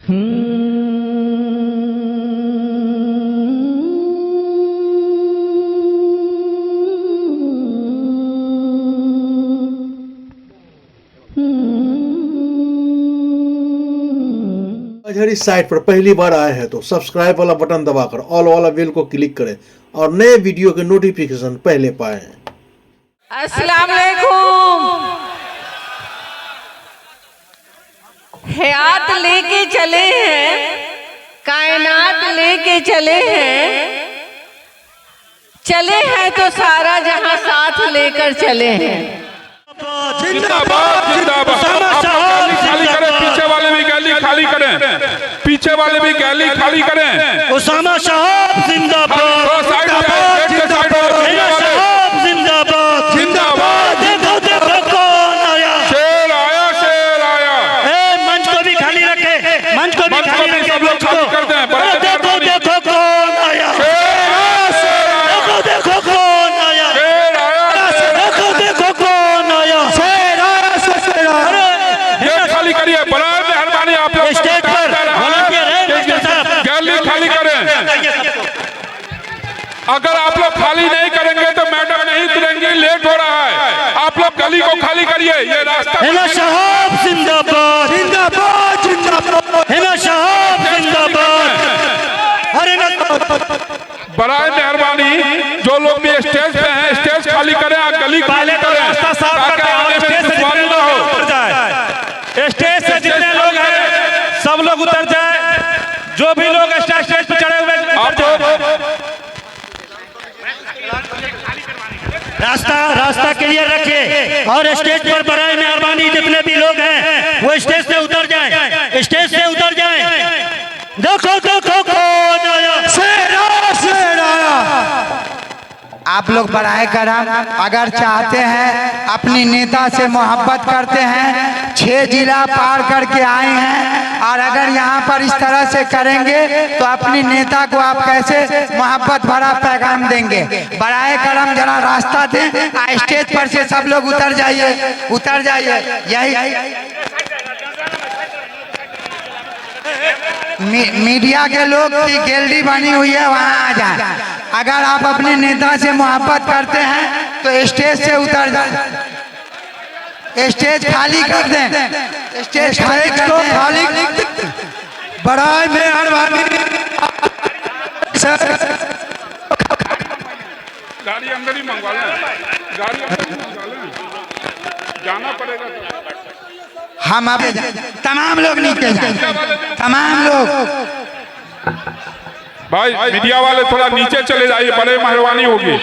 अगर इस साइट पर पहली बार आए हैं तो सब्सक्राइब वाला बटन दबाकर ऑल वाला बेल को क्लिक करें और नए वीडियो के नोटिफिकेशन पहले पाएं। अस्सलाम वालेकुम। हयात लेके चले हैं, कायनात लेके चले हैं तो सारा जहां साथ लेकर चले हैं। जिंदाबाद जिंदाबाद। खाली करें, पीछे वाले भी गैली खाली करें, पीछे वाले भी गैली खाली करें। उसामा साहब जिंदाबाद जिंदाबाद जिंदाबाद। देखो देखो कौन आया, शेर आया शेर आया। मंच को भी खाली रखे, मंच को भी खाली रखे, सब लोग खाली कर दें। देखो देखो कौन आया, देखो देखो कौन आया, देखो देखो कौन आया, ये खाली करिए, बराबर मेहरबानी आप लोग स्टेज पर वॉलंटियर है, गैली खाली करें। अगर आप लोग खाली नहीं करेंगे तो मैडम नहीं उतरेंगी, लेट हो रहा है। आप लोग गली को खाली करिए, ये रास्ता। हिना साहब जिंदाबाद जिंदाबाद जिंदाबाद, हिना साहब जिंदाबाद। अरे बराए मेहरबानी जो लोग भी स्टेज पे हैं, स्टेज खाली करें, आप गली खाली करें ताकि आगे में दुश्वारी ना हो। स्टेज से जितने लोग हैं सब लोग उतर जाए, जो भी लोग स्टेज पे चढ़े हुए रास्ता क्लियर रखिए और स्टेज पर बराए मेहरबानी जितने भी लोग हैं वो स्टेज से उतर जाएं, स्टेज से उतर जाएं। देखो देखो कौन आया, शेर आया। आप लोग बराए करम अगर चाहते हैं, अपनी नेता से मोहब्बत करते हैं, 6 जिला पार करके आए हैं और अगर यहाँ पर इस तरह से करेंगे तो अपनी नेता को आप कैसे मोहब्बत भरा पैगाम देंगे। बराए करम जरा रास्ता दें, स्टेज पर से सब लोग उतर जाइए, उतर जाइए। यही मीडिया के लोग की गैलरी बनी हुई है, वहाँ आ जाए। अगर आप अपने नेता से मोहब्बत करते हैं तो स्टेज से उतर जाए, स्टेज खाली कर दें, स्टेज खाली बराए मेहरबानी। गाड़ी अंदर ही मंगवा लें, गाड़ी अंदर ही मंगवा लें, जाना पड़ेगा तो। हम अब तमाम लोग नीचे जाए, तमाम लोग। भाई मीडिया वाले थोड़ा नीचे चले जाइए, बड़े मेहरबानी होगी।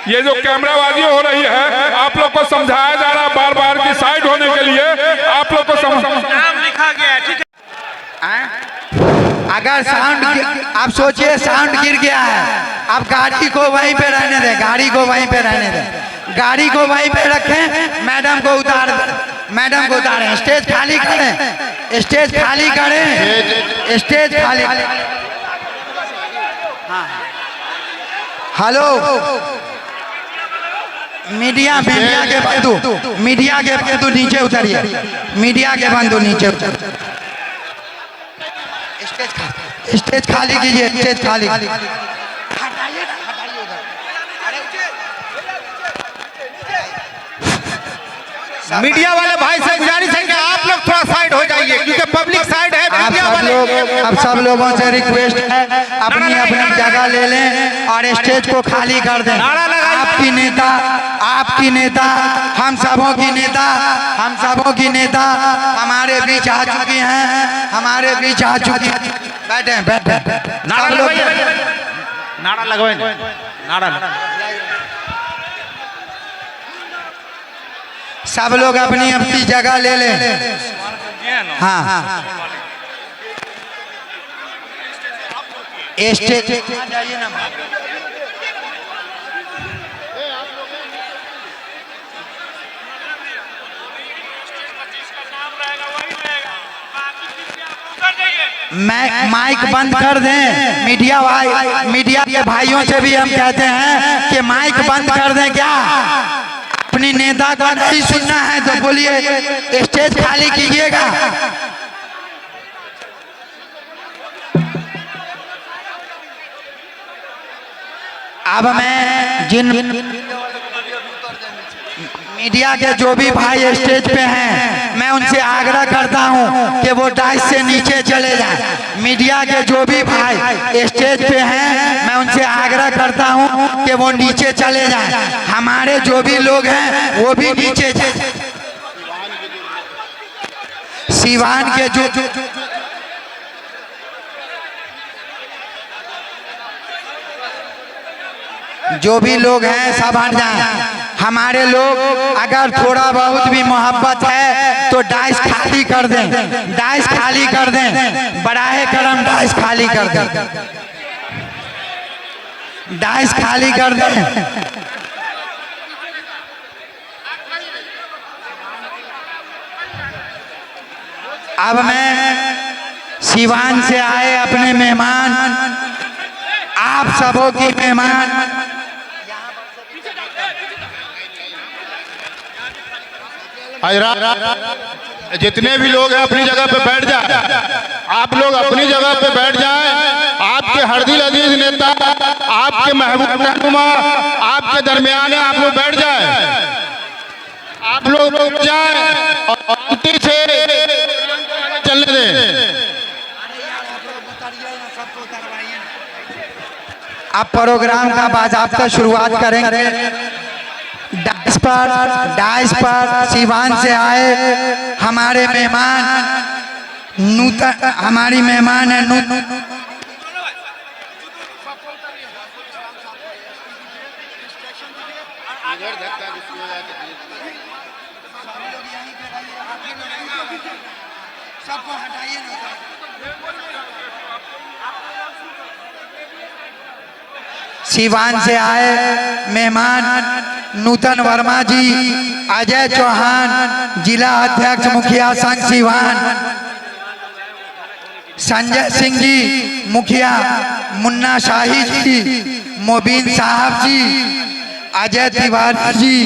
ये जो कैमराबाजी हो रही है, आप लोग को समझाया जा रहा है बार बार की साइड होने के लिए, आप लोग को नाम लिखा गया है, ठीक है। अगर साउंड, आप सोचिए साउंड गिर गया है, अब गाड़ी को वहीं पे रहने दें, गाड़ी को वहीं पे रहने दें, गाड़ी को वहीं पे रखें, मैडम को उतार, मैडम को उतारें, स्टेज खाली करें, स्टेज खाली करें, स्टेज खाली। हेलो मीडिया के बंधु, मीडिया के बंधु नीचे उतरिए, मीडिया के बंधु नीचे उतर, स्टेज खाली कीजिए, स्टेज खाली। मीडिया वाले भाई से गुजारिश है कि आप लोग थोड़ा साइड हो जाइए, क्योंकि पब्लिक साइड है। मीडिया वाले अब सब लोगों से रिक्वेस्ट है, अपनी अपनी जगह ले लें और स्टेज को खाली कर दें। आपकी नेता, आपकी नेता, हम सबों की नेता, हम सबों की नेता हमारे बीच आ चुकी हैं, हमारे बीच आ चुकी हैं। बैठे बैठे, नारा लगवाएं, नारा। सब लोग अपनी अपनी जगह ले लें। हाँ स्टेज माइक बंद कर दें। मीडिया के भाइयों से भी हम कहते हैं कि माइक बंद कर दें। क्या अपनी नेता का नहीं सुनना है तो बोलिए, स्टेज खाली कीजिएगा। अब मैं जिन मीडिया के जो भी भाई स्टेज पे हैं, मैं उनसे आग्रह करता हूं कि वो डाइस से नीचे चले जाएं। मीडिया के जो भी भाई स्टेज पे हैं, मैं उनसे आग्रह करता हूं कि वो नीचे चले जाएं। हमारे जो भी लोग हैं वो भी नीचे जाएं। सिवान के जो भी लोग हैं सब हट जाएं। हमारे लोग अगर थोड़ा बहुत भी मोहब्बत है तो डाइस खाली कर दें, डाइस खाली कर दें, बराहे करम डाइस खाली कर दें, डाइस खाली कर दें। अब मैं सिवान से आए अपने मेहमान, आप सबों की मेहमान, जितने भी लोग हैं अपनी जगह पे बैठ जाए। आप लोग अपनी जगह पे बैठ जाएं। आपके हरदिल अजीज नेता, आपके महबूब रहनुमा आपके दरमियान है, आप लोग बैठ जाएं। आप लोग बैठ जाएं और शांति से चलने दें। अब प्रोग्राम का बाज़ाब्ता शुरुआत करेंगे। डाइस पर सिवान से आए हमारे मेहमान नूतन, हमारी मेहमान है नूतन। सबको हटाइए ना। सिवान से आए मेहमान नूतन वर्मा जी, अजय चौहान जिला अध्यक्ष मुखिया संघ सिवान, संजय सिंह जी मुखिया, मुन्ना शाही जी, मोबिन साहब जी, अजय तिवारी जी,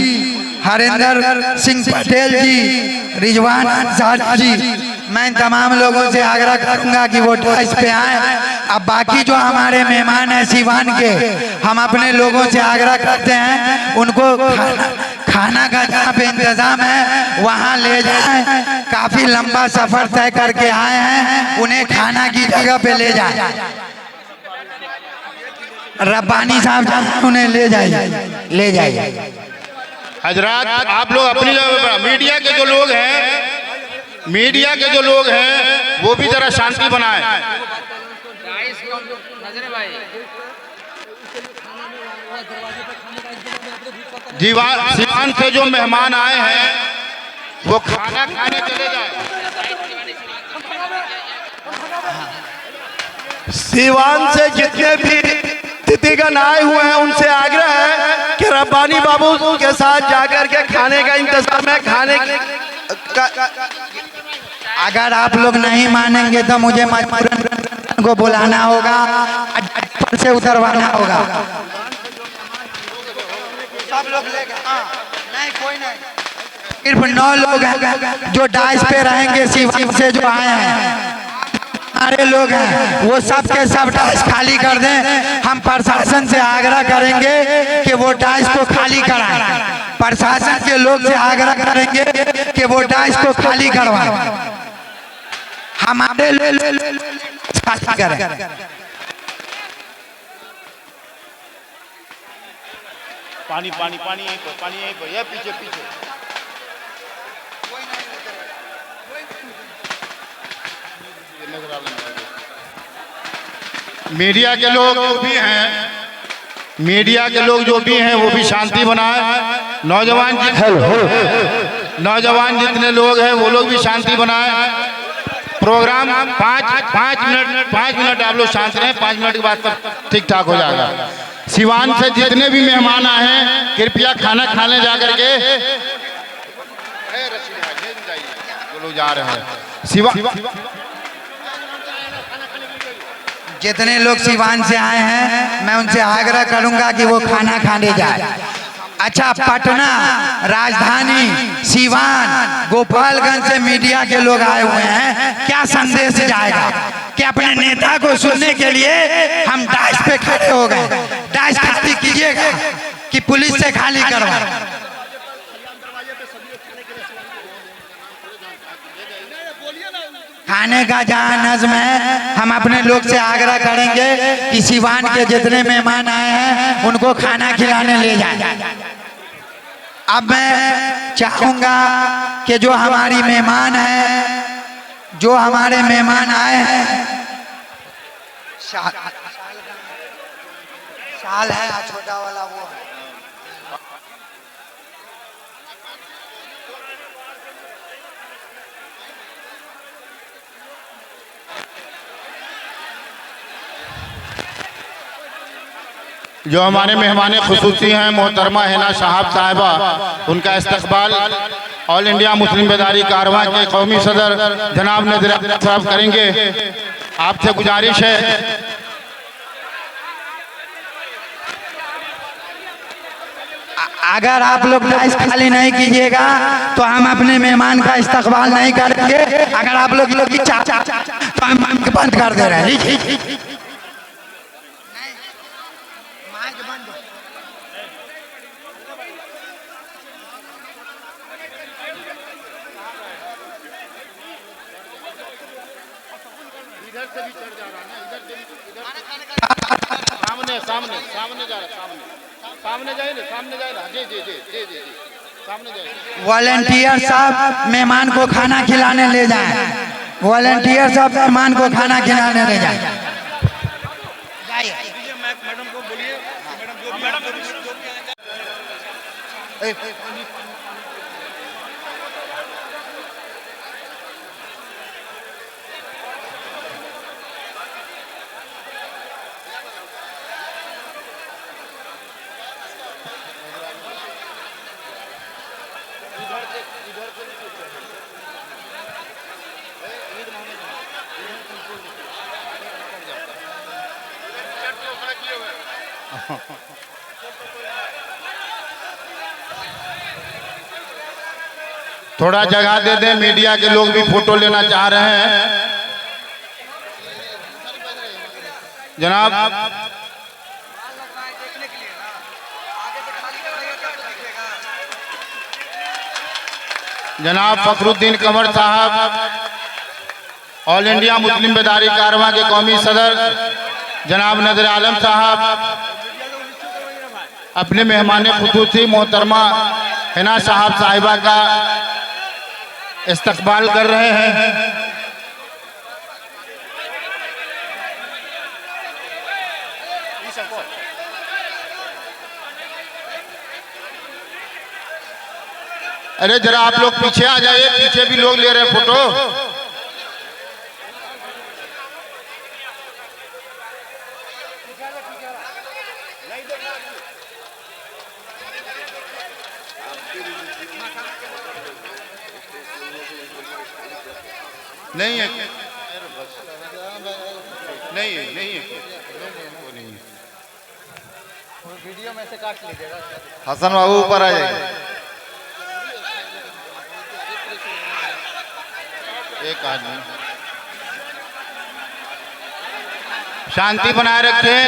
हरिंदर सिंह पटेल जी, रिजवान अंसारी जी। मैं तमाम लोगों से आग्रह करूंगा कि वो डाइस पे आए। अब बाकी जो हमारे मेहमान हैं सिवान के, हम अपने लोगों से आग्रह करते हैं उनको खाना का जहाँ पे इंतजाम है वहाँ ले जाएं। काफी लंबा सफर तय करके आए हैं, उन्हें खाना की जगह पे ले जाएं। रब्बानी साहब उन्हें ले जाइए, ले जाइए। हजरात, आप लोग अपनी जगह, मीडिया के जो लोग हैं, मीडिया के जो लोग हैं वो भी जरा शांति बनाएं। सिवान से जो मेहमान आए हैं वो खाना खाने चले जाएं। सिवान से जितने भी तिथिगण आए हुए हैं उनसे आग्रह है कि रब्बानी बाबू के साथ जाकर के खाने का इंतजाम है। खाने का अगर आप लोग नहीं मानेंगे तो मुझे मजबूरन को बुलाना होगा, पर से उतरवाना होगा। सब लोग लेंगे, नहीं कोई नहीं, सिर्फ 9 लोग हैं जो डाइस पे रहेंगे। सिवान से जो आए हैं हमारे लोग हैं, वो सब के सब डाइस खाली कर दें। हम प्रशासन से आग्रह करेंगे कि वो डाइस को खाली कराएं। प्रशासन के लोग से आग्रह करेंगे कि वो डाइस को खाली करवाएं। हमारे खाली करें। पानी पानी पानी यहीं पर, पानी यहीं पर, ये पीछे पीछे। मीडिया के लोग जो भी हैं, मीडिया के लोग जो भी हैं वो भी शांति बनाए। नौजवान जितने लोग हैं वो लोग भी शांति बनाए। प्रोग्राम 5 मिनट आप लोग शांत रहें। 5 मिनट के बाद ठीक ठाक हो जाएगा। सिवान से जितने भी मेहमान आए हैं कृपया खाना खाने जाकर के लोग जा रहे हैं। जितने लोग सिवान से आए हैं मैं उनसे आग्रह करूंगा कि वो खाना खाने जाए। अच्छा, पटना, राजधानी, सिवान, गोपालगंज से मीडिया के लोग आए हुए हैं, क्या संदेश जाएगा कि अपने नेता को सुनने के लिए हम डाइस पे खड़े हो गए। डाइस खाली कीजिए। कीजिएगा कि पुलिस से खाली करवा। खाने का जहाँ नज़्म है, हम अपने लोग से आग्रह करेंगे कि सिवान के जितने मेहमान आए हैं उनको खाना खिलाने ले जाएं। अब मैं चाहूँगा कि जो हमारी मेहमान है, जो हमारे मेहमान आए हैं, शाल है छोटा वाला वो है। जो हमारे मेहमान खुसूसी हैं मोहतरमा हिना शहाब साहिबा, उनका इस्तकबाल ऑल इंडिया मुस्लिम बेदारी कारवां के कौमी सदर जनाब नज़ीर अहमद साहब करेंगे। आपसे गुजारिश है अगर आप लोग डाइस खाली नहीं कीजिएगा तो हम अपने मेहमान का इस्तकबाल नहीं करेंगे। अगर आप लोग तो हम बंद कर दे रहे हैं। सामने सामने जा रहा, सामने जाइए, सामने जाइए। जी जी जी जी जी जी, सामने जाइए। वॉलंटियर साहब मेहमान को खाना खिलाने ले जाएं। वॉलंटियर साहब मेहमान को खाना खिलाने ले जाएं। मैडम को बोलिए, थोड़ा जगह दे दें, मीडिया के लोग भी फोटो लेना चाह रहे हैं। जनाब जनाब फखरुद्दीन कंवर साहब, ऑल इंडिया मुस्लिम बेदारी कारवां के कौमी सदर जनाब नज़ीर आलम साहब अपने मेहमान खुसूसी मोहतरमा हिना साहब साहिबा का इस्तकबाल कर रहे हैं। अरे जरा आप लोग पीछे आ जाइए, पीछे भी लोग ले रहे हैं फोटो। नहीं है, नहीं है, नहीं है, वीडियो में से काट लीजिएगा। हसन बाबू ऊपर आ जाइए। एक आदमी शांति बनाए रखें।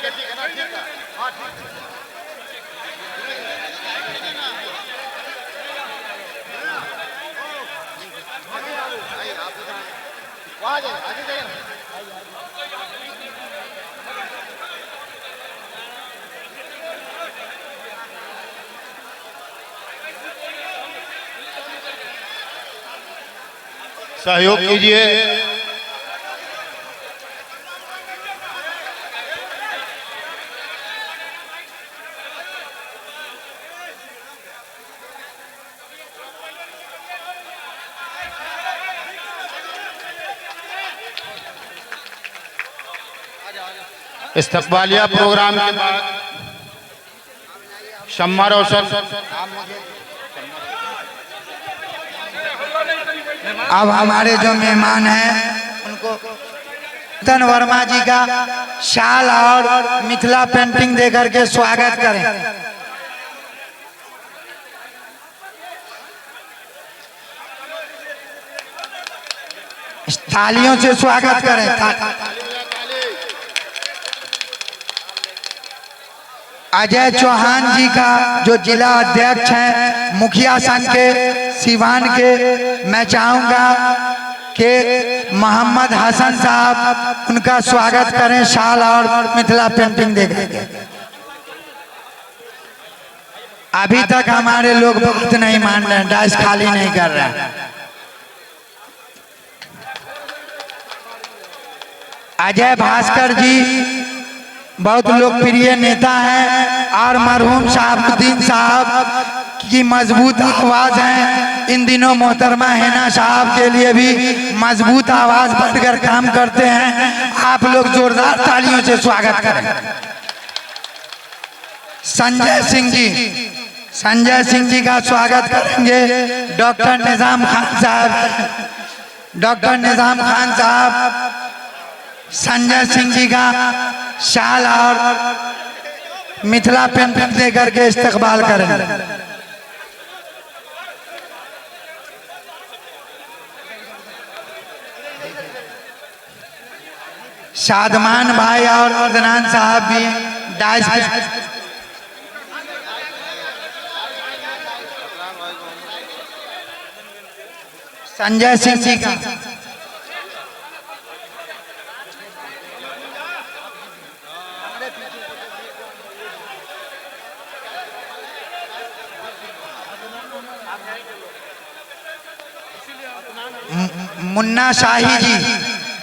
ठीक है ना, ठीक है, हाँ ठीक है। आगे जाइए। सहयोग कीजिए। इस्तकबालिया प्रोग्राम के बाद शम्मा रोशन। अब हमारे जो मेहमान हैं उनको नूतन वर्मा जी का शाल और मिथिला पेंटिंग देकर के स्वागत करें। तालियों से स्वागत करें। अजय चौहान जी का जो जिला अध्यक्ष हैं मुखिया संघ के सिवान के, मैं चाहूंगा कि मोहम्मद हसन साहब उनका स्वागत करें शाल और मिथिला पेंटिंग देकर। अभी तक हमारे लोग बहुत नहीं मान रहे हैं, डाइस खाली नहीं कर रहे हैं। अजय भास्कर जी बहुत लोकप्रिय नेता हैं और मरहूम शहाबुद्दीन साहब की मजबूत आवाज है। इन दिनों मोहतरमा हैना साहब के लिए भी मजबूत आवाज बनकर काम करते हैं। आप लोग जोरदार तालियों से स्वागत करें। संजय सिंह जी का स्वागत करेंगे डॉक्टर निजाम खान साहब संजय सिंह जी का शाल और मिथिला पेंटिंग देकर के इस्तकबाल करेंगे। शादमान भाई और अदनान साहब भी डाइस संजय सिंह जी का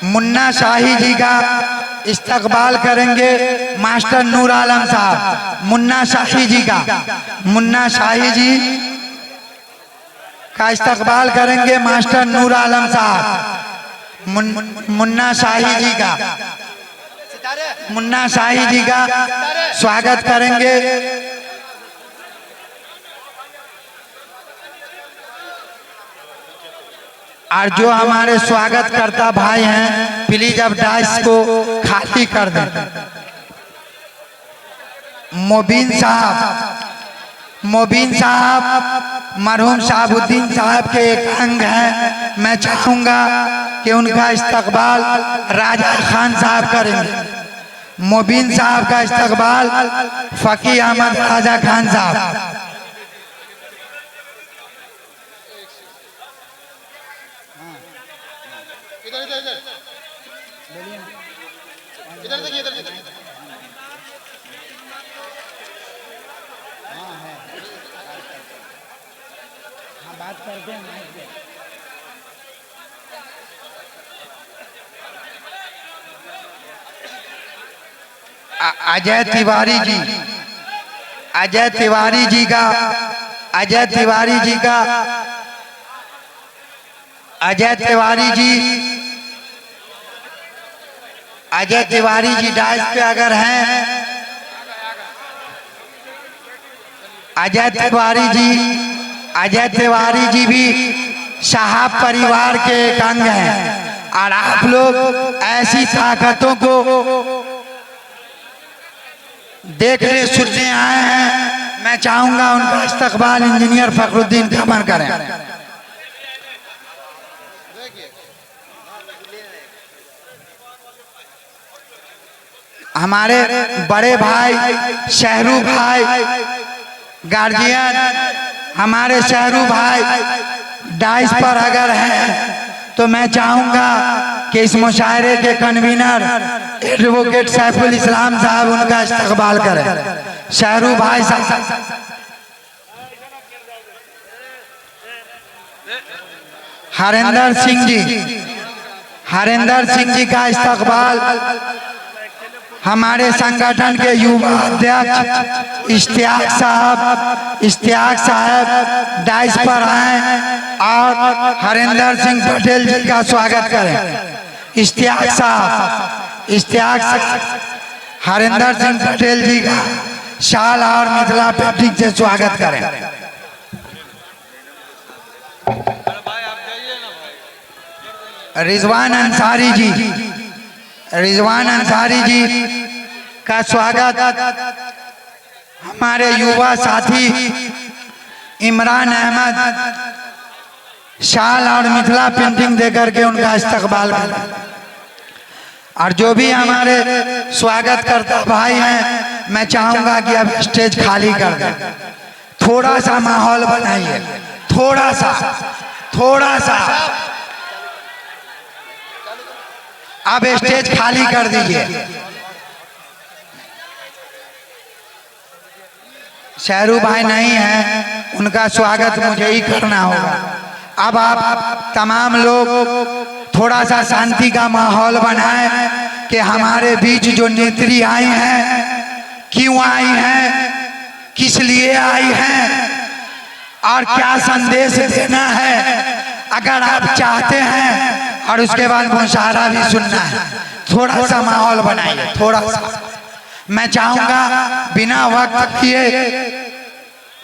मुन्ना शाही जी का इस्तकबाल करेंगे मास्टर नूर आलम साहब। मुन्ना शाही जी का इस्तकबाल करेंगे मास्टर नूर आलम साहब। मुन्ना शाही जी का स्वागत करेंगे। और जो हमारे स्वागत करता भाई हैं प्लीज अब डाइस को खाली कर दें। मोबीन साहब मरहूम शहाबुद्दीन साहब के एक अंग हैं। मैं चाहूंगा कि उनका इस्तकबाल राजा खान साहब करेंगे। मोबीन साहब का इस्तकबाल फकी अहमद राजा खान साहब। बात करते हैं। अजय तिवारी जी डाइस पे अगर हैं अजय तिवारी जी भी साहब परिवार के एक अंग हैं। और आप लोग ऐसी ताकतों को देखने सुनने आए हैं। मैं चाहूंगा उनका इस्तकबाल इंजीनियर फखरुद्दीन कमर करें। हमारे बड़े भाई शहरू भाई गार्जियन, हमारे शहरू भाई डाइस पर अगर हैं तो मैं चाहूंगा कि इस मुशायरे के कन्वीनर एडवोकेट सैफुल इस्लाम साहब उनका इस्तकबाल करें। शहरू भाई साहब, हरिंदर सिंह जी का इस्तकबाल हमारे संगठन के युवा अध्यक्ष इश्तियाक साहब डाइस पर आए और हरिंदर सिंह पटेल जी का स्वागत करें। इश्तियाक हरिंदर सिंह पटेल जी का शाल और मिथिला पेंटिंग से स्वागत करें। रिजवान रिजवान अंसारी जी का स्वागत हमारे युवा साथी इमरान अहमद शाल और मिथिला पेंटिंग देकर के उनका इस्तकबाल किया। और जो भी हमारे स्वागत करता भाई हैं, मैं चाहूंगा कि अब स्टेज खाली कर दें, थोड़ा सा माहौल बनाइए, थोड़ा सा अब स्टेज खाली कर दीजिए। शहरू भाई नहीं है, उनका स्वागत मुझे ही करना होगा। अब आप तमाम लोग थोड़ा सा शांति का माहौल बनाएं कि हमारे बीच जो नेत्री आई हैं, क्यों आई हैं, किस लिए आई हैं और क्या संदेश देना है, अगर आप चाहते हैं, और उसके बाद मुशायरा भी सुनना है। थोड़ा सा माहौल बनाइए, थोड़ा सा। मैं चाहूंगा बिना वक्त किए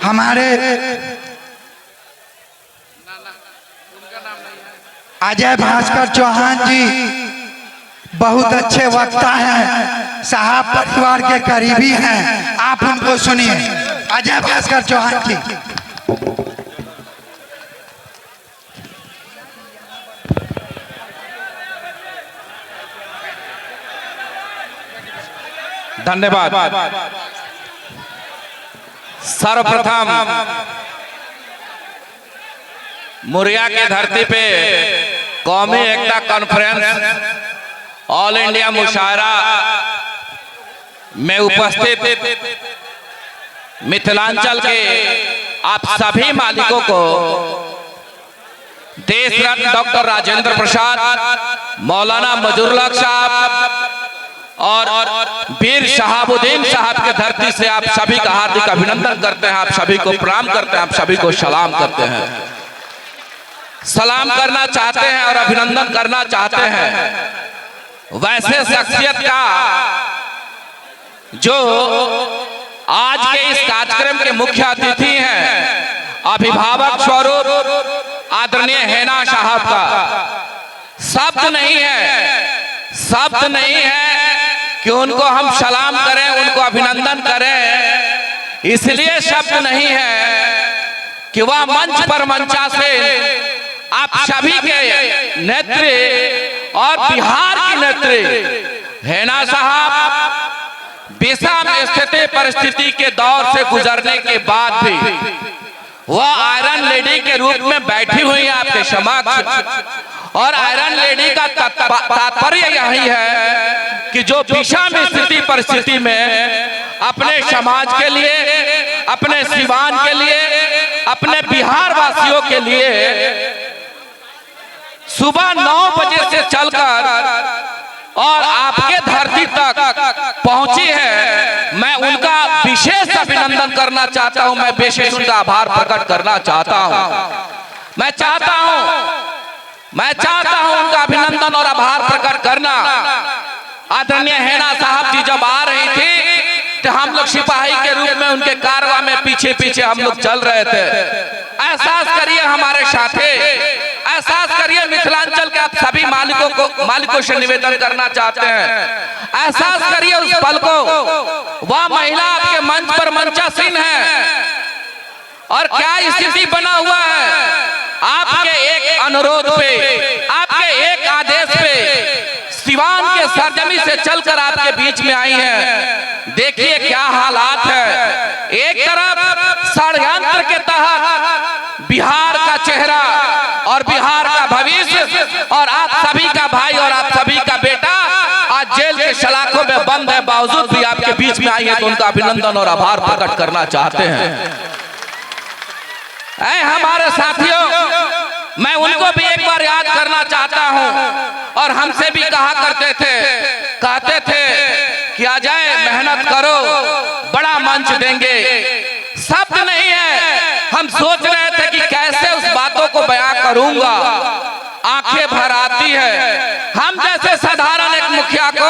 हमारे अजय भास्कर चौहान जी बहुत अच्छे वक्ता हैं, साहब परिवार के करीबी हैं, आप उनको सुनिए। अजय भास्कर चौहान जी। धन्यवाद। सर्वप्रथम मुरिया की धरती पे कौमी एकता कॉन्फ्रेंस ऑल इंडिया मुशायरा में उपस्थित मिथिलांचल के आप सभी मालिकों को देश रत्न डॉक्टर राजेंद्र प्रसाद, मौलाना मजरूल साहब और वीर शहाबुद्दीन साहब के धरती से आप सभी का हार्दिक अभिनंदन करते हैं, आप सभी को प्रणाम करते हैं, आप सभी को सलाम करते हैं, सलाम करना चाहते हैं और अभिनंदन करना चाहते हैं। वैसे शख्सियत का जो आज के इस कार्यक्रम के मुख्य अतिथि हैं, अभिभावक स्वरूप आदरणीय हैना साहब का शब्द नहीं है कि उनको हम सलाम करें, उनको अभिनंदन करें। इसलिए शब्द नहीं है कि वह मंच पर मंचा से आप सभी के नेत्री और बिहार की नेत्री हैना साहब विषम स्थिति परिस्थिति के दौर से गुजरने के बाद भी वह आयरन लेडी के रूप में बैठी हुई है आपके समक्ष। और आयरन लेडी का तात्पर्य यही है कि जो विषम स्थिति परिस्थिति में अपने समाज के लिए, अपने सिवान के लिए, अपने बिहार वासियों के लिए सुबह 9 बजे से चलकर और आपके धरती तक पहुंची है। मैं उनका विशेष अभिनंदन करना चाहता हूं, मैं विशेष उनका आभार प्रकट करना चाहता हूं। मैं चाहता हूं उनका अभिनंदन और आभार प्रकट करना। आदरणीय हैना साहब जी जब आ रही थी तो हम लोग सिपाही के रूप में उनके कारवां में पीछे पीछे हम लोग चल रहे थे। एहसास करिए हमारे साथी, एहसास करिए मिथिलांचल के आप सभी मालिकों से निवेदन करना चाहते हैं, एहसास करिए उस पल को। वह महिला आपके मंच पर मंचासीन है और क्या स्थिति बना हुआ है। आपके एक अनुरोध पे, आपके एक आदेश पे सिवान के सरजमी से चलकर आपके बीच में आई है। देखिए क्या हालात है। एक तरफ षड्यंत्र के तहत बिहार का चेहरा और बिहार का भविष्य और आप सभी का भाई और आप सभी का बेटा आज जेल के सलाखों में बंद है, बावजूद भी आपके बीच में आई है, तो उनका अभिनंदन और आभार प्रकट करना चाहते हैं। हमारे साथियों, मैं उनको भी एक बार याद करना चाहता हूं। और हमसे भी कहते थे कि अजय मेहनत करो, बड़ा मंच देंगे। शब्द नहीं है, हम सोच रहे थे कि कैसे उस बातों को बयां करूंगा, आंखें भर आती है। हम जैसे साधारण एक मुखिया को,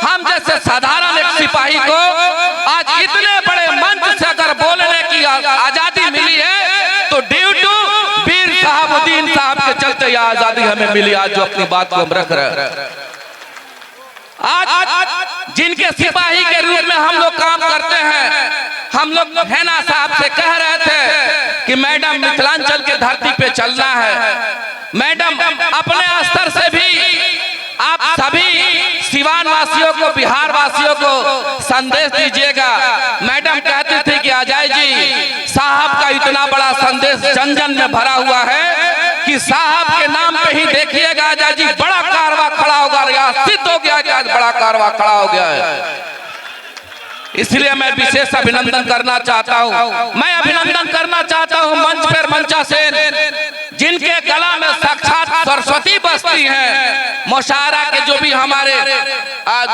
हम जैसे साधारण एक सिपाही को आज इतने बड़े मंच से अगर बोलने की आजादी मिली है तो ड्यू टू वीर शहाबुद्दीन साहब के चलते यह आजादी हमें मिली आज जो अपनी बात को हम रख रहे हैं। आज जिनके सिपाही के रूप में हम लोग काम करते हैं, हम लोग हैना साहब से कह रहे थे कि मैडम मिथिलांचल के धरती पे चलना है। मैडम अपने स्तर से भी आप सभी सिवान वासियों को, बिहार वासियों को संदेश दीजिएगा। मैडम कहती थी कि अजय जी, साहब का इतना बड़ा संदेश जन जन में भरा हुआ है कि साहब के नाम पे ही देखिएगा अजय जी बड़ा कारवा खड़ा होगा, सिद्ध हो गया कि आज बड़ा कारवा खड़ा हो गया है। इसलिए मैं विशेष अभिनंदन करना चाहता हूं। मैं अभिनंदन करना चाहता हूं मंच पर मंचा सेन, जिनके गला में साक्षात सरस्वती बसती है। मुशायरा के जो भी हमारे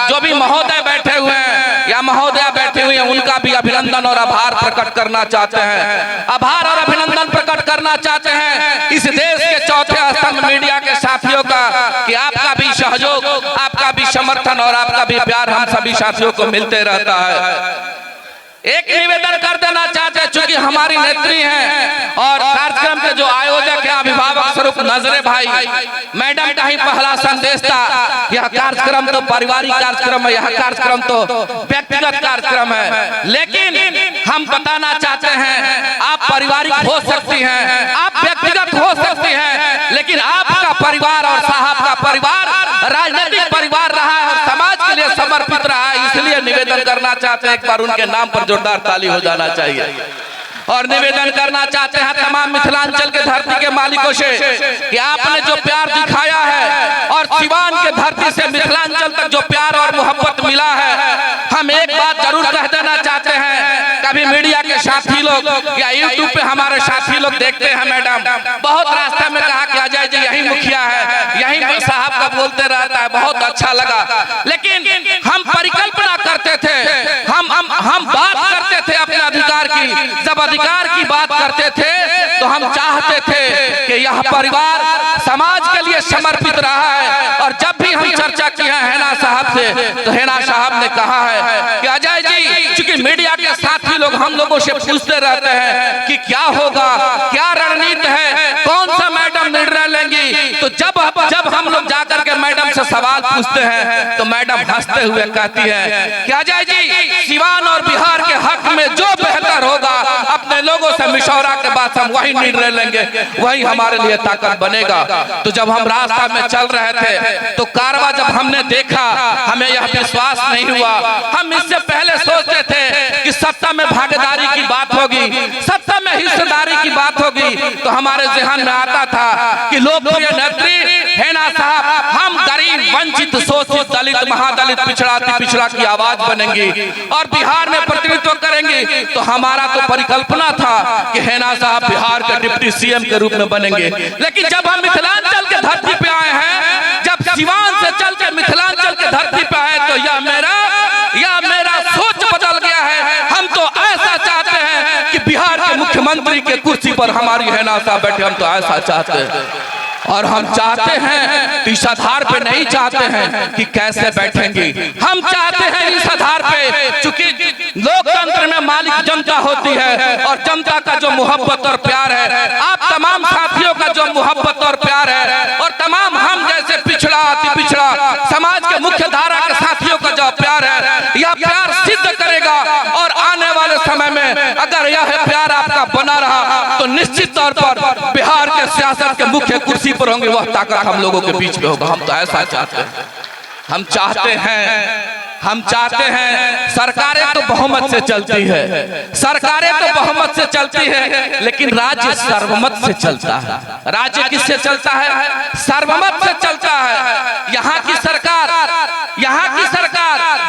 जो भी महोदय बैठे हुए हैं या महोदया बैठे हुए हैं, उनका भी अभिनंदन और आभार प्रकट करना चाहते हैं। आभार और अभिनंदन प्रकट करना चाहते हैं इस देश के चौथे स्तंभ मीडिया के साथियों का, कि आपका भी सहयोग, आपका भी समर्थन और आपका भी प्यार हम सभी साथियों को मिलते रहता है। एक निवेदन कर देना चाहते हैं, चूंकि हमारी नेत्री हैं और कार्यक्रम के जो आयोजक है अभिभावक स्वरूप नजरे भाई, मैडम का ही पहला संदेश था। यह कार्यक्रम तो पारिवारिक कार्यक्रम है, यह कार्यक्रम तो व्यक्तिगत कार्यक्रम है, लेकिन हम बताना चाहते हैं आप पारिवारिक हो सकती हैं, आप व्यक्तिगत हो सकती हैं, लेकिन आपका परिवार और साहब का परिवार राजनीतिक परिवार रहा है और समाज के लिए समर्पित रहा है। इसलिए निवेदन करना चाहते हैं, एक बार उनके नाम पर जोरदार ताली हो जाना चाहिए। और निवेदन करना चाहते हैं तमाम मिथिलांचल के धरती के मालिकों से कि आपने जो प्यार दिखाया है और सिवान के धरती से मिथिलांचल तक जो प्यार और मोहब्बत मिला है, हम एक बात जरूर कह देना चाहते हैं। कभी मीडिया के साथी लोग या यूट्यूब पे हमारे साथी लोग देखते हैं, मैडम बहुत रास्ते में कहा कि अजय जी यही मुखिया है, यही साहब का बोलते रहता है, बहुत अच्छा लगा। लेकिन हम परिकल्पना करते थे, हम बात करते थे अपने अधिकार की। जब अधिकार की बात करते थे तो हम चाहते थे कि यह परिवार समाज के लिए समर्पित रहा है। और जब भी हम चर्चा की है हैना साहब से, तो हैना साहब ने कहा है कि अजय जी, चूंकि मीडिया के साथी लोग हम लोगों से पूछते रहते हैं कि क्या होगा, क्या रणनीति है, कौन सा मैडम निर्णय लेंगी, तो जब हम लोग जाकर के मैडम से सवाल पूछते हैं तो मैडम हंसते हुए कहती है कि अजय जी, सिवान और बिहार के हक में जो बेहतर होगा अपने लोगों से मशवरा के बाद हम वही निर्णय लेंगे, वही हमारे लिए ताकत बनेगा। तो जब हम रास्ता में चल रहे थे तो कारवा जब हमने देखा, हमें यह विश्वास नहीं हुआ। हम इससे पहले सोचते थे कि सत्ता में भागीदारी की बात होगी, सत्ता में हिस्सेदारी की बात होगी, तो हमारे जहन में आता था कि लोकप्रिय नेत्री हैना साहब, हम गरीब, वंचित, शोषित, दलित, महादलित, पिछड़ा, अति पिछड़ा की आवाज बनेंगी और बिहार में प्रतिनिधित्व करेंगी। तो हमारा तो परिकल्पना था कि हैना साहब बिहार के डिप्टी सीएम के रूप में बनेंगे। लेकिन जब हम मिथिलांचल के धरती पे आए हैं, जब सिवान से चल के मिथिलांचल के धरती पे आए, तो यह मेरा सोच बदल गया है। हम तो ऐसा चाहते हैं कि बिहार के मुख्यमंत्री के कुर्सी पर हमारी हैना साहब बैठे, हम तो ऐसा चाहते हैं। और हम चाहते हैं इस आधार पे नहीं चाहते हैं कि कैसे बैठेंगे, हम चाहते हैं इस आधार पे, चूंकि लोकतंत्र में मालिक जनता होती है और जनता का जो मोहब्बत और प्यार है, आप तमाम साथियों का जो मोहब्बत और प्यार है, और तमाम हम जैसे पिछड़ा, अति पिछड़ा समाज के मुख्य धारा के साथियों का जो प्यार है, यह प्यार सिद्ध करेगा। और आने वाले समय में अगर यह प्यार आपका बना रहा तो निश्चित तौर पर बिहार के सियासत के मुख्य कुर्सी पर होंगे, वह ताकत हम लोगों के बीच में होगा। हम तो ऐसा चाहते हैं। हम चाहते हैं सरकारें तो बहुमत से चलती है, सरकारें तो बहुमत से चलती है, लेकिन राज्य सर्वमत से चलता है। राज्य किससे चलता है? सर्वमत से चलता है। यहाँ की सरकार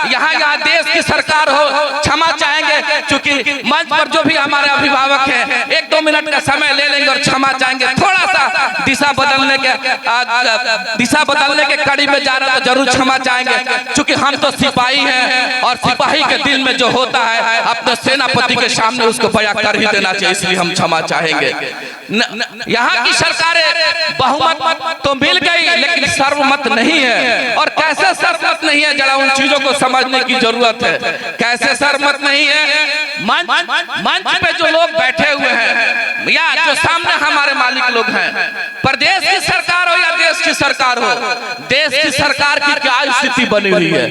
यहाँ देश की सरकार हो, क्षमा चाहेंगे, क्योंकि मंच पर जो भी हमारे अभिभावक हैं 1-2 मिनट का समय ले लेंगे और क्षमा चाहेंगे। थोड़ा सा दिशा बदलने के कड़ी में जा रहा, तो जरूर क्षमा चाहेंगे, क्योंकि हम तो सिपाही हैं और सिपाही के दिल में जो होता है अपने सेनापति के सामने उसको बयां कर ही देना चाहिए, इसलिए हम क्षमा चाहेंगे। यहाँ की सरकारें बहुमत तो मिल गई, लेकिन सर्वमत नहीं है। और कैसे सर्वमत नहीं है, जरा उन चीजों को समझने की जरूरत है। कैसे सर्वमत नहीं है? मंच पे जो लोग बैठे हुए हैं या जो सामने हमारे मालिक लोग हैं, प्रदेश की सरकार हो या देश की सरकार हो, देश की सरकार की क्या स्थिति बनी हुई है।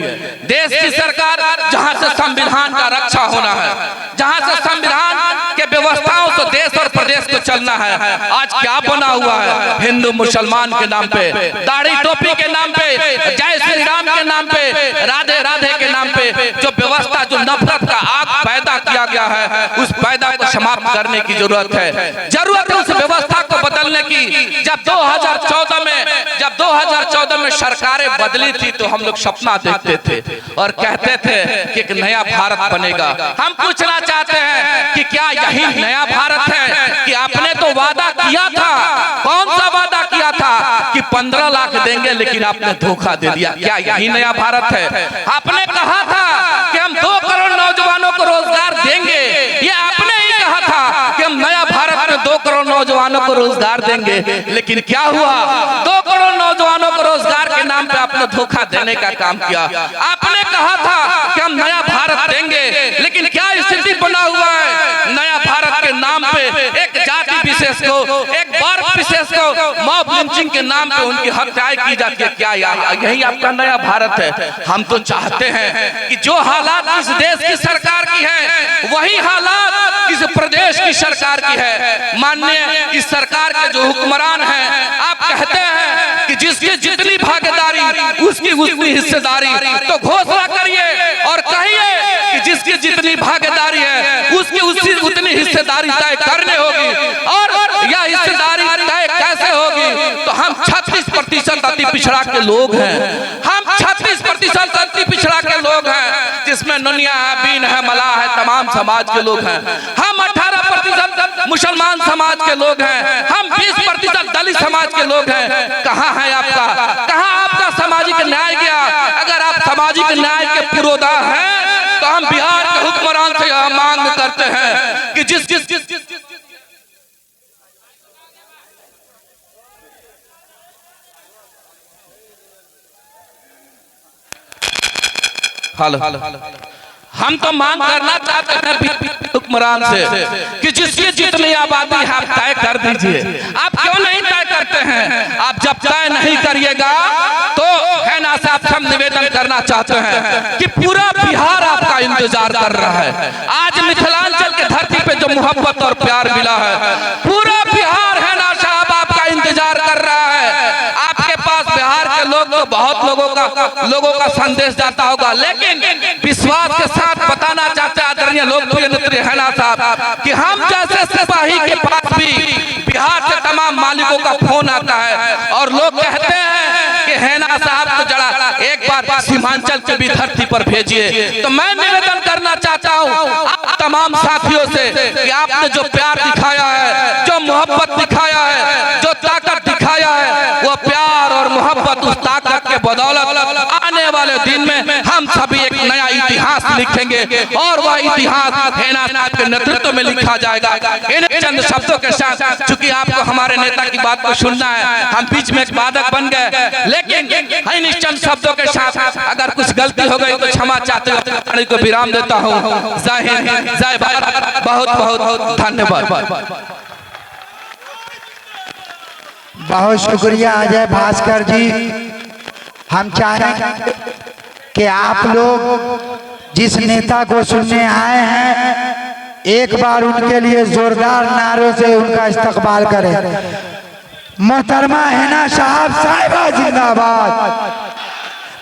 देश की सरकार जहां से संविधान का रक्षा होना है, जहां से संविधान के व्यवस्थाओं से देश और प्रदेश को चलना है, आज क्या बना हुआ है। हिंदू मुसलमान के नाम पे, दाढ़ी टोपी के नाम पे, जय श्री राम के नाम पे, राधे राधे के नाम पे जो व्यवस्था, जो नफरत का आग पैदा किया गया है, उस पैदा को समाप्त करने की जरूरत है। जरूरत है उस व्यवस्था को बदलने की। जब 2014 में सरकारें बदली थी तो हम लोग सपना देखते थे और कहते थे कि एक नया भारत बनेगा। हम पूछना चाहते हैं कि क्या यही नया भारत है कि आपने तो वादा किया था, कौन सा वादा किया था कि 15 लाख देंगे, लेकिन आपने धोखा दे दिया। क्या यही नया भारत है? आपने कहा था कि हम 2 करोड़ नौजवानों को रोजगार देंगे, ये आपने ही कहा था कि हम नया भारत में 2 करोड़ नौजवानों को रोजगार देंगे, लेकिन क्या हुआ? 2 करोड़ नौजवानों को रोजगार के नाम पे आपने धोखा देने का काम किया। आपने कहा था कि हम नया भारत देंगे, लेकिन क्या स्थिति बना हुआ है? नया भारत के नाम पे एक जाति विशेष को, एक वर्ग विशेष को मॉब लिंचिंग के नाम पे उनकी हत्याएं की जाती है। क्या यही आपका नया भारत है? हम तो चाहते हैं कि जो हालात इस देश की सरकार की है, वही हालात इस प्रदेश की सरकार की है। माननीय इस सरकार के जो हुक्मरान हैं, आप कहते हैं कि जिसकी जितनी भागीदारी उसकी उतनी हिस्सेदारी, तो घोषणा करिए और कहिए कि जिसकी जितनी भागीदारी है उसकी उतनी हिस्सेदारी तय करने होगी। और यह हिस्सेदारी तय कैसे होगी? तो हम 36% अति पिछड़ा के लोग हैं, हम 36% अति पिछड़ा के लोग हैं, जिसमें नुनिया है, बीन है, मलाह है, तमाम समाज के लोग हैं। हम 18% मुसलमान समाज के लोग हैं, हम 20% दलित समाज के लोग हैं। कहाँ है आपका, कहाँ आपका सामाजिक न्याय गया? अगर आप सामाजिक न्याय के पुरोधा हैं तो हम बिहार के हुक्मरान से यह मांग करते हैं कि जिस हम तो मांग करना चाहते हैं हुक्मरान से कि जिसकी जितनी आबादी है आप तय कर दीजिए। आप क्यों नहीं तय करते हैं? आप जब तय नहीं करिएगा तो है ना, से आप हम निवेदन करना चाहते हैं कि पूरा बिहार आपका इंतजार कर रहा है। आज मिथिलांचल के धरती पे जो मोहब्बत और प्यार मिला है, पूरा बिहार है ना साहब आपका इंतजार कर रहा है। आपके पास बिहार के लोग तो बहुत लोगों का संदेश जाता होगा, लेकिन विश्वास के साथ बताना चाहते हैं आदरणीय लोकप्रिय नेत्री हैना साहब कि हम जैसे सिपाही के पास भी बिहार से तमाम मालिकों का फोन आता है और लोग कहते हैं कि हैना साहब को जरा एक बार सीमांचल के भी धरती पर भेजिए। तो मैं निवेदन करना चाहता हूँ आप तमाम साथियों से कि आपने जो प्यार दिखाया है, जो मोहब्बत दिखाया है, जो ताकत दिखाया है, वो प्यार और मोहब्बत उस ताकत के बदौलत आने वाले दिन में हम सभी एक नया इतिहास लिखेंगे और वह इतिहास हैना साहब के नेतृत्व में लिखा जाएगा। इन चंद शब्दों के साथ, चूंकि आपको हमारे नेता की बात को सुनना है, हम बीच में एक बाधक बन गए, लेकिन इन चंद शब्दों के साथ अगर कुछ गलती हो गई तो क्षमा चाहते हुए को विराम देता हूँ। जय हिंद, जय भारत, बहुत बहुत धन्यवाद। बहुत शुक्रिया अजय भास्कर जी। हम चाहें कि आप लोग जिस नेता को सुनने आए हैं, एक बार उनके लिए जोरदार नारों से उनका इस्तकबाल करें। मोहतरमा हैना साहब साहिबा जिंदाबाद,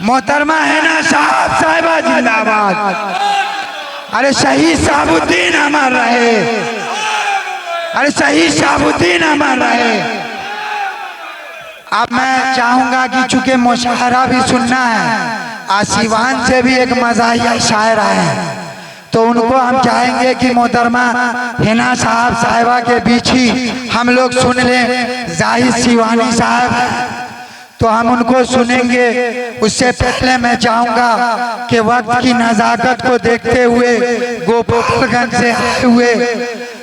मोहतरमा हैना साहब साहिबा जिंदाबाद। अरे शहीद शहाबुद्दीन अमर रहे, अरे शहीद शहाबुद्दीन अमर रहे। अब मैं चाहूंगा कि चूंकि मुशायरा भी सुनना है, आसिवान से भी एक मज़ाहिया शायर आए हैं, तो उनको हम चाहेंगे कि मोहतरमा हैना साहब साहिबा के बीच ही हम लोग सुन लें। जाहिद सिवानी साहब तो हम उनको सुनेंगे। उससे पहले मैं चाहूँगा कि वक्त की नज़ाकत को देखते हुए गोपालगंज से आए हुए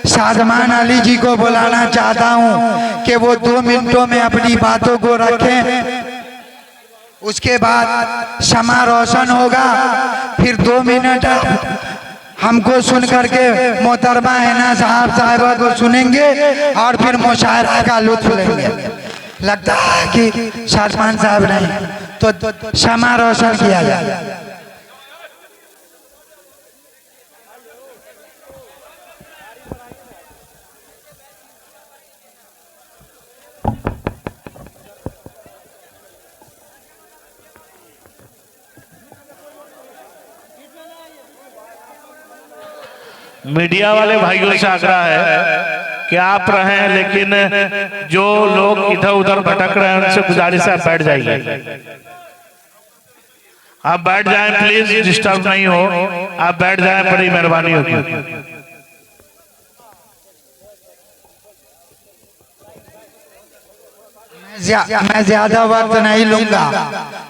शादमान अली जी को बुलाना चाहता हूँ कि वो 2 मिनटों में अपनी बातों को रखें। उसके बाद शमा रोशन होगा, फिर 2 मिनट हमको सुन करके मोहतरमा हैना साहब साहिबा को सुनेंगे और फिर मुशायरा का लुत्फ लेंगे। लगता है कि सलमान साहब नहीं तो क्षमा रोशन किया जाए। मीडिया वाले भाइयों से आग्रह है कि आप रहें, लेकिन जो लोग इधर उधर भटक रहे हैं उनसे गुजारिश है आप बैठ जाइए। आप बैठ जाएं प्लीज, डिस्टर्ब नहीं हो, आप बैठ जाएं, बड़ी मेहरबानी होगी। मैं ज्यादा वक्त नहीं लूंगा,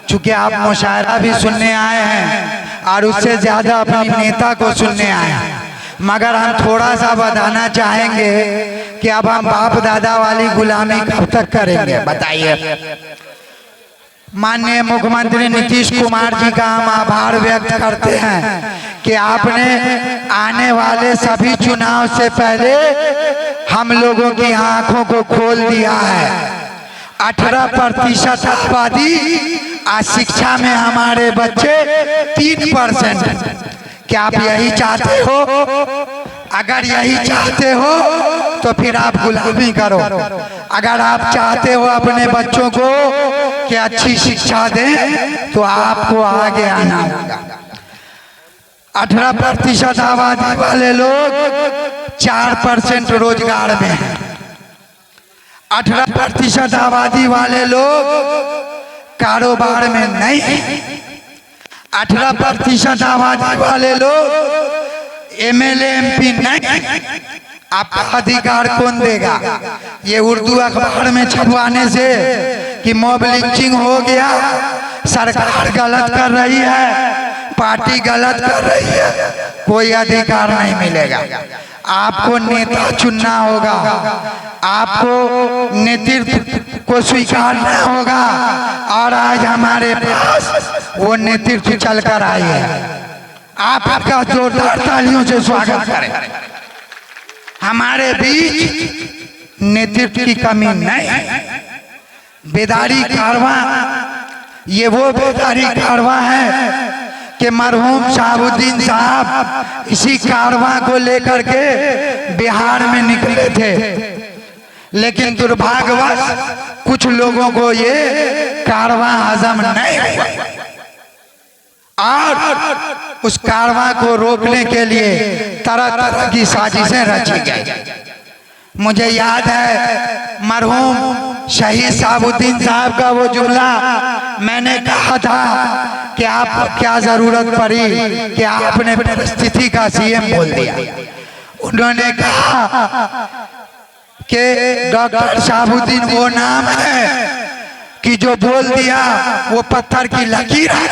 चूंकि आप मुशायरा भी सुनने आए हैं और उससे ज्यादा अपने नेता को सुनने आए हैं। मगर हम थोड़ा सा बताना चाहेंगे कि अब हम बाप दादा वाली गुलामी कब तक करेंगे बताइए। माननीय मुख्यमंत्री नीतीश कुमार जी का हम आभार व्यक्त करते हैं कि आपने आने वाले सभी चुनाव से पहले हम लोगों की आंखों को खोल दिया है। 18% आबादी, आज शिक्षा में हमारे बच्चे 3%। क्या आप यही चाहते हो? अगर यही चाहते हो तो फिर आप गुलामी करो। अगर आप चाहते हो अपने बच्चों को कि अच्छी शिक्षा दें तो आपको आगे आना होगा। 18% आबादी वाले लोग 4% रोजगार में हैं। 18% आबादी वाले लोग कारोबार में नहीं हैं। 18% आबादी वाले लोग MLA MP नहीं। आपका अधिकार कौन देगा? ये उर्दू अखबार में छपवाने से कि मॉब लिंचिंग हो गया, सरकार गलत कर रही है, पार्टी गलत कर रही है, कोई अधिकार नहीं मिलेगा। आपको नेता चुनना होगा, आपको नेतृत्व को स्वीकारना होगा और आज हमारे पास वो नेतृत्व चल कर आई है। आपका जोरदार तालियों से स्वागत करें। हमारे बीच नेतृत्व की कमी नहीं। बेदारी कारवां, ये वो बेदारी कारवां है कि मरहूम शहाबुद्दीन साहब इसी कारवां को लेकर के बिहार में निकले थे, लेकिन दुर्भाग्यवश कुछ लोगों को ये कारवां हजम नहीं हुआ और उस कारवां को रोकने के लिए तरह तरह की साजिशें रची गई। मुझे याद है मरहूम शहीद शहाबुद्दीन साहब का वो जुमला, मैंने कहा था कि आपको क्या जरूरत पड़ी कि आपने परिस्थिति का CM बोल दिया। उन्होंने कहा कि डॉक्टर शहाबुद्दीन वो नाम है कि जो बोल दिया वो पत्थर की लकीर है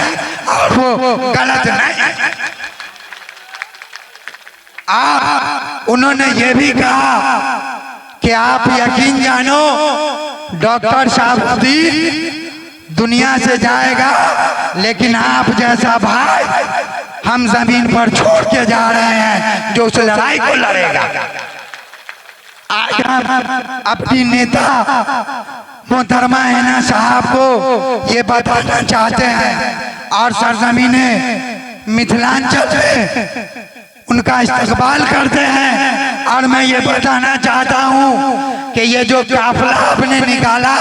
और वो गलत नहीं। उन्होंने ये भी कहा कि आप यकीन जानो डॉक्टर शहाबुद्दीन दुनिया से जाएगा, लेकिन आप जैसा भाई हम जमीन पर छोड़ के जा रहे हैं जो उस लड़ाई को लड़ेगा। आज हम अपनी नेता मोहतरमा हिना साहब को ये बताना चाहते हैं और सरजमीने मिथिलांचल में उनका इस्तकबाल करते हैं। और मैं ये बताना चाहता हूँ कि ये जो काफिला आपने निकाला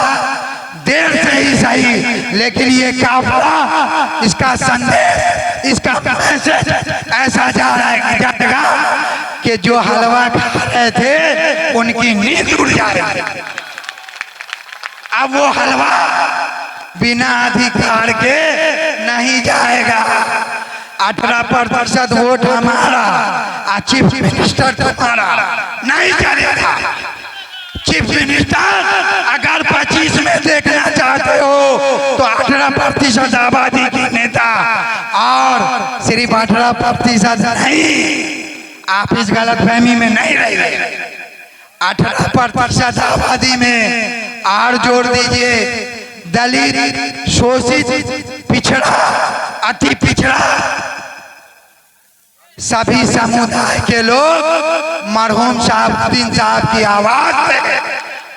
देर से ही सही, लेकिन ये काफिला, इसका संदेश, इसका मैसेज ऐसा जा रहा है जाएगा कि जो हलवा खा रहे थे उनकी नींद उड़ जाएगी। अब वो हलवा बिना अधिकार के नहीं जाएगा। 18% वोट हमारा, चीफ मिनिस्टर तुम्हारा नहीं चलेगा। चीफ मिनिस्टर अगर 25 में देखना चाहते हो तो 18% आबादी की नेता और सिर्फ 18% नहीं, आप इस गलतफहमी में नहीं रह रहे। 18% आबादी में और जोड़ दीजिए दलित, शोषित, पिछड़ा, अति पिछड़ा, सभी समुदाय के लोग मरहूम शहाबुद्दीन साहब की आवाज पे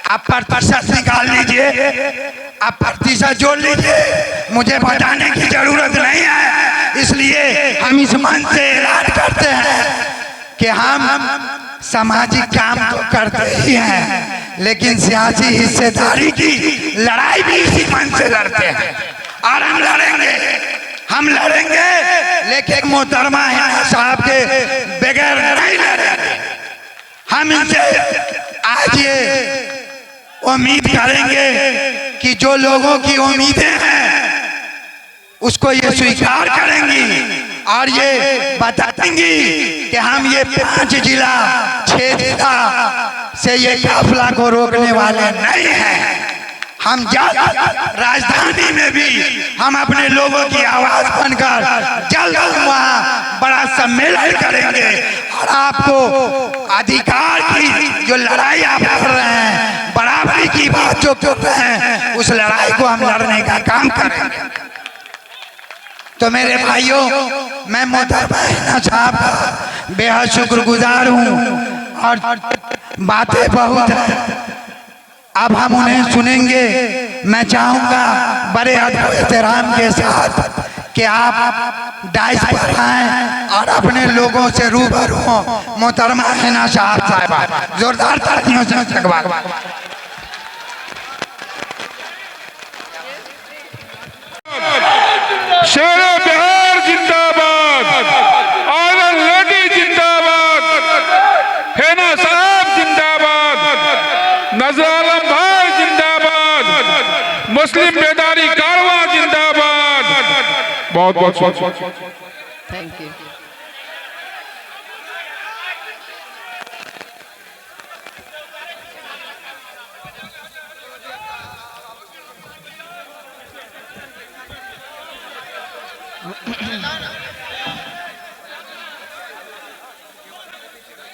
आप प्रतिशत निकाल लीजिए, आप प्रतिशत जोड़ लीजिए, मुझे बताने की जरूरत नहीं है। इसलिए हम इस मन से ऐलान करते हैं कि हम सामाजिक काम तो करते ही हैं, लेकिन सियासी हिस्सेदारी की लड़ाई भी इसी मन से लड़ते हैं। और हम लड़ेंगे, लेकिन मोहतरमा हिना साहब के बगैर नहीं लड़ेंगे। हम इनसे आज ये उम्मीद करेंगे कि जो लोगों की उम्मीदें हैं उसको ये स्वीकार करेंगी और ये बताएंगी कि हम ये 5 जिला 6 जिला से ये काफिला को रोकने वाले नहीं हैं। हम राजधानी में भी हम अपने लोगों की आवाज बनकर जल्द वहाँ बड़ा सम्मेलन करेंगे और आपको अधिकार की जो लड़ाई आप कर रहे हैं, बराबरी की बात जो कर रहे हैं, उस लड़ाई को हम लड़ने का काम करेंगे। तो मेरे भाइयों, मैं मोहतरमा हिना साहब का बेहद शुक्रगुजार हूँ और बातें बहुत है, अब हम उन्हें सुनेंगे। मैं चाहूंगा बड़े अदब एहतराम के साथ कि आप डाइस पर आएं और अपने लोगों से रूबरू हों। मोहतरमा हिना साहब जोरदार तालियों से स्वागत। शेर बिहार जिंदाबाद, आयरन लेडी जिंदाबाद, हिना साहब जिंदाबाद, नजर आलम भाई जिंदाबाद, मुस्लिम बेदारी कारवां जिंदाबाद। बहुत बहुत थैंक यू।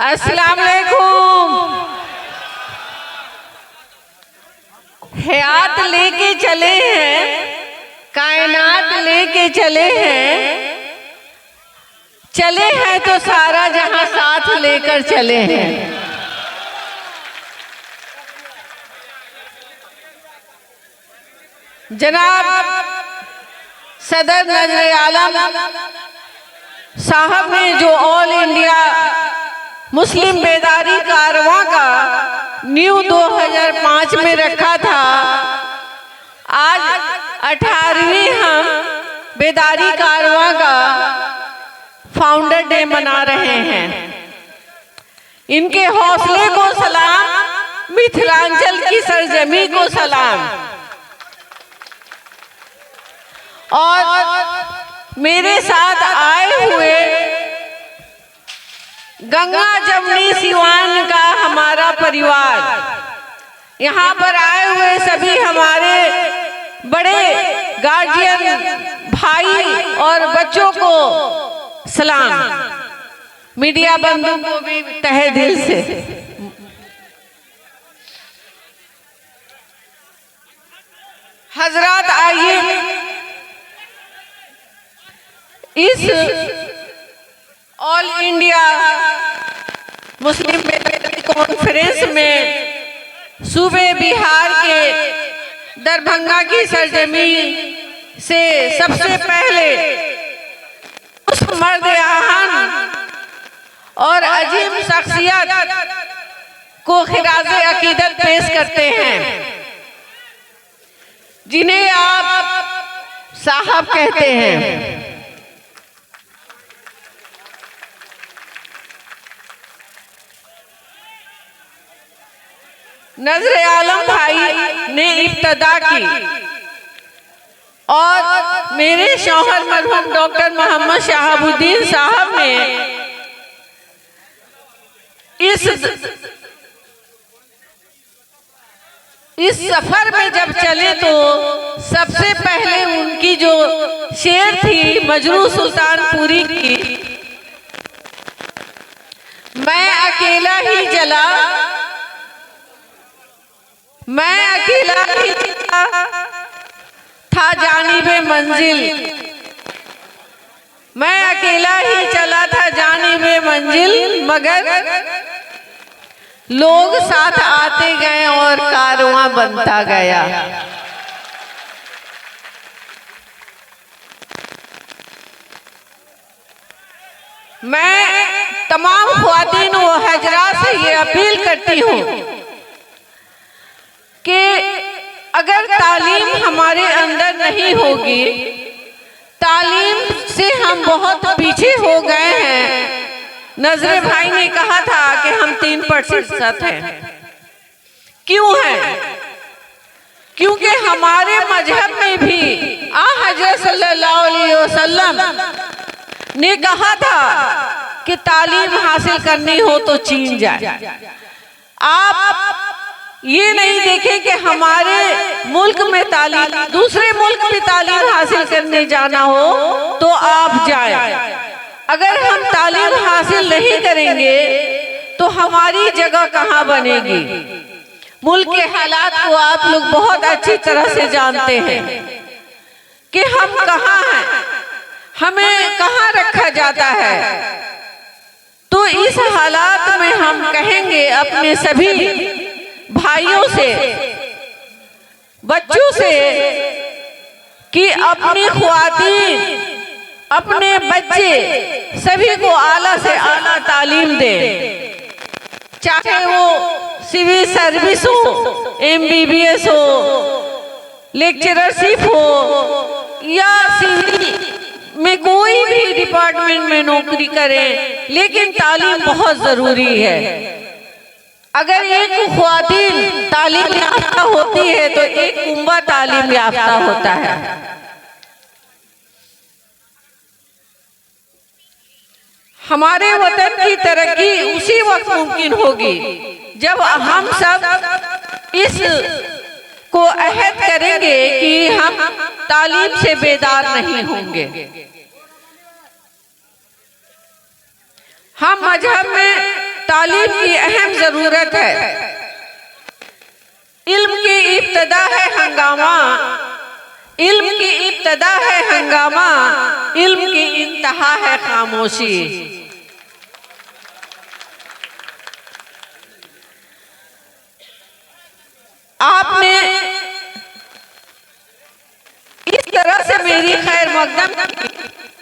अस्सलाम वालेकुम। हयात लेके चले हैं, कायनात लेके चले हैं तो सारा जहां साथ लेकर चले हैं। जनाब सदर नजर आलम साहब ने जो ऑल इंडिया मुस्लिम बेदारी कारवां का न्यू 2005 में रखा था, आज 18वीं हम बेदारी कारवां का फाउंडर डे मना रहे हैं। इनके हौसले को सलाम, मिथिलांचल की सरजमी को सलाम। और मेरे साथ आए हुए गंगा जमुनी सिवान का हमारा परिवार, यहाँ पर आए हुए सभी हमारे बड़े गार्जियन भाई और बच्चों को सलाम। मीडिया बंधुओं को भी तहे दिल से। हजरात, आइए इस ऑल इंडिया मुस्लिम बेदारी कॉन्फ्रेंस में सूबे बिहार के दरभंगा की सरजमी से सबसे पहले उस मर्द आहान और अजीम शख्सियत को खिराजे अकीदत पेश करते हैं, जिन्हें आप साहब कहते हैं। नजर आलम भाई ने इब्तदा की और मेरे शौहर मरहूम डॉक्टर मोहम्मद शहाबुद्दीन साहब ने इस सफर में जब चले तो सबसे पहले उनकी जो शेर थी मजरू सुल्तानपुरी की, मैं अकेला ही चला, मैं अकेला ही चला था जानिबे मंजिल, मैं अकेला ही चला था जानिबे मंजिल, मगर लोग साथ आते गए और कारवां बनता गया। मैं तमाम ख्वातीन व हजरात से ये अपील करती हूँ कि अगर तालीम हमारे अंदर नहीं होगी, तालीम से हम बहुत पीछे हो गए हैं। नजरे भाई ने कहा था कि हम 3% हैं। क्यों हैं? क्योंकि हमारे मजहब में भी हज़रत सल्लल्लाहु अलैहि वसल्लम ने कहा था कि तालीम हासिल करनी हो तो चीन जाए। आप ये नहीं देखें कि हमारे मुल्क में तालीम, दूसरे मुल्क में तालीम हासिल करने जाना हो तो आप जाएं। अगर हम तालीम हासिल नहीं करेंगे तो हमारी जगह कहाँ बनेगी? मुल्क के हालात को आप लोग बहुत अच्छी तरह से जानते हैं कि हम कहाँ हैं, हमें कहाँ रखा जाता है। तो इस हालात में हम कहेंगे अपने सभी भाइयों से, बच्चों से कि अपनी ख्वातीन, अपने बच्चे सभी को आला से आला तालीम दें, चाहे वो सिविल सर्विस हो, MBBS हो, लेक्चरशिप हो या सिविल में कोई भी डिपार्टमेंट में नौकरी करें, लेकिन तालीम बहुत जरूरी है। अगर एक ख्वातीन तालीम याफ्ता होती है तो एक कुंबा तालीम याफ्ता होता है। हमारे वतन की तरक्की उसी वक्त मुमकिन होगी जब हम सब इस को अहद करेंगे कि हम तालीम से बेदार नहीं होंगे। हम मजहब में तालीम की अहम जरूरत है। इल्म की इब्तदा है हंगामा, इल्म की इब्तदा है हंगामा, इल्म की इंतहा है खामोशी। आपने इस तरह से मेरी खैर मकदम की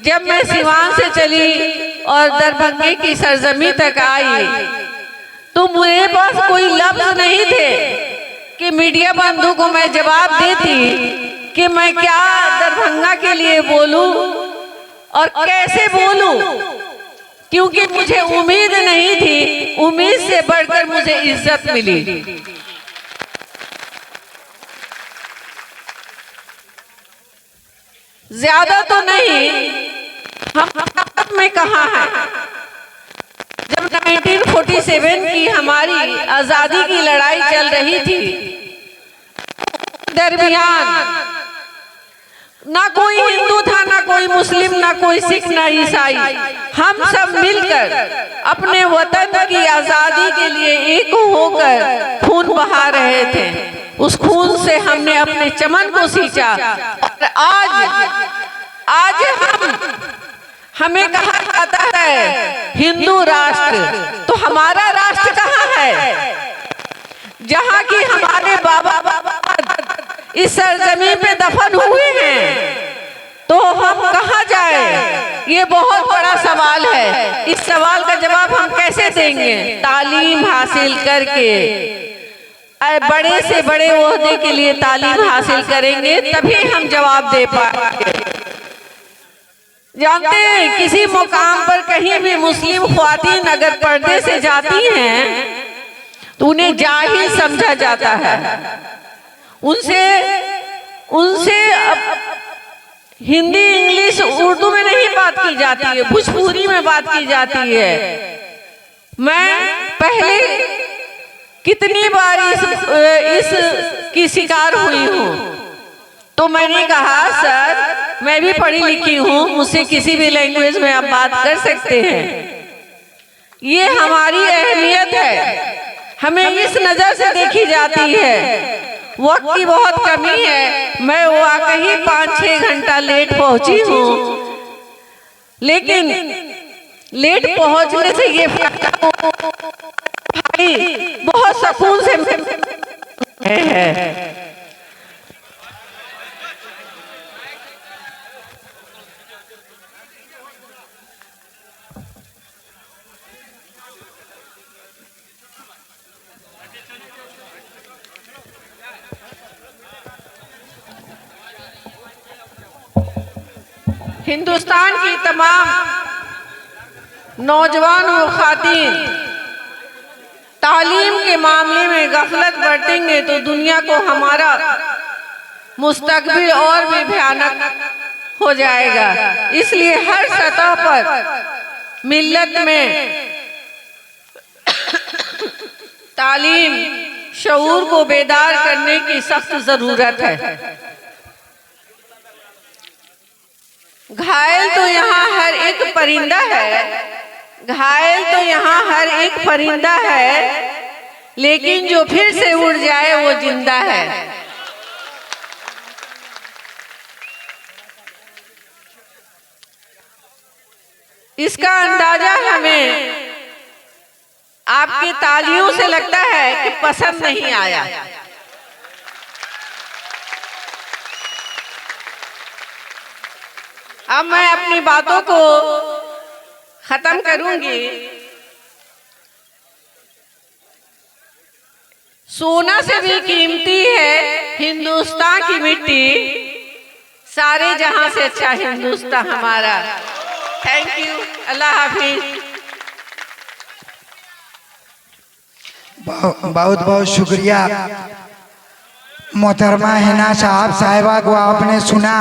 जब मैं सिवान से चली और दरभंगे की सरजमी तक आई तो मेरे पास कोई लफ्ज नहीं थे कि मीडिया बंधु को मैं जवाब देती कि मैं क्या दरभंगा के लिए बोलूं और कैसे बोलूं, क्योंकि मुझे उम्मीद नहीं थी। उम्मीद से बढ़कर मुझे इज्जत मिली। ज्यादा तो नहीं, हम में कहाँ हैं? जब 1947 की हमारी आजादी की लड़ाई चल रही थी, दरमियान ना कोई हिंदू था, ना कोई मुस्लिम, ना कोई सिख, ना ईसाई, हम सब मिलकर अपने वतन की आजादी के लिए एक होकर खून बहा रहे थे। उस खून से हमने अपने चमन को सींचा और आज हमें कहा जाता है हिंदू राष्ट्र। तो हमारा राष्ट्र कहाँ है? जहाँ की हमारे बाबा इस सरजमीन पे दफन हुए हैं, तो हम कहाँ जाएं? ये बहुत बड़ा सवाल है। इस सवाल का जवाब हम कैसे देंगे? तालीम हासिल करके, बड़े से बड़े ओहदे के लिए तालीम हासिल करेंगे, तभी हम जवाब दे पाएंगे। जानते हैं, किसी मुकाम पर कहीं भी मुस्लिम ख्वातीन अगर पर्दे से जाती हैं तो उन्हें जाहिल समझा जाता है। उनसे हिंदी, इंग्लिश, उर्दू में नहीं बात की जाती है, भोजपुरी में बात की जाती है। मैं पहले कितनी बार इस की शिकार हुई हूँ, तो मैंने कहा सर मैं भी पढ़ी लिखी हूँ, मुझसे किसी भी लैंग्वेज में आप बात कर सकते हैं। ये हमारी अहमियत है, हमें इस नजर से देखी जाती है। वक्त की बहुत कमी है, मैं वाकई 5-6 घंटा लेट पहुंची हूँ, लेकिन लेट पहुंचने से ये भाई बहुत सुकून से है। हिंदुस्तान की तमाम नौजवान और खातीन तालीम के मामले में गफलत बरतेंगे तो दुनिया को हमारा मुस्तकबिल और भी भयानक हो जाएगा। इसलिए हर सतह पर मिल्लत में तालीम शऊर को बेदार करने की सख्त जरूरत है। घायल तो यहाँ हर एक परिंदा है, घायल तो यहाँ हर एक परिंदा है, लेकिन जो फिर से उड़ जाए वो जिंदा है। इसका अंदाजा हमें आपकी तालियों से लगता है कि पसंद नहीं आया। अब मैं अपनी बातों को खत्म करूंगी। सोना से भी कीमती है हिंदुस्तान की मिट्टी, सारे जहां से अच्छा हिंदुस्तान हमारा। थैंक यू, अल्लाह हाफिज। बहुत बहुत शुक्रिया मोहतरमा हिना साहब साहिबा को आपने सुना।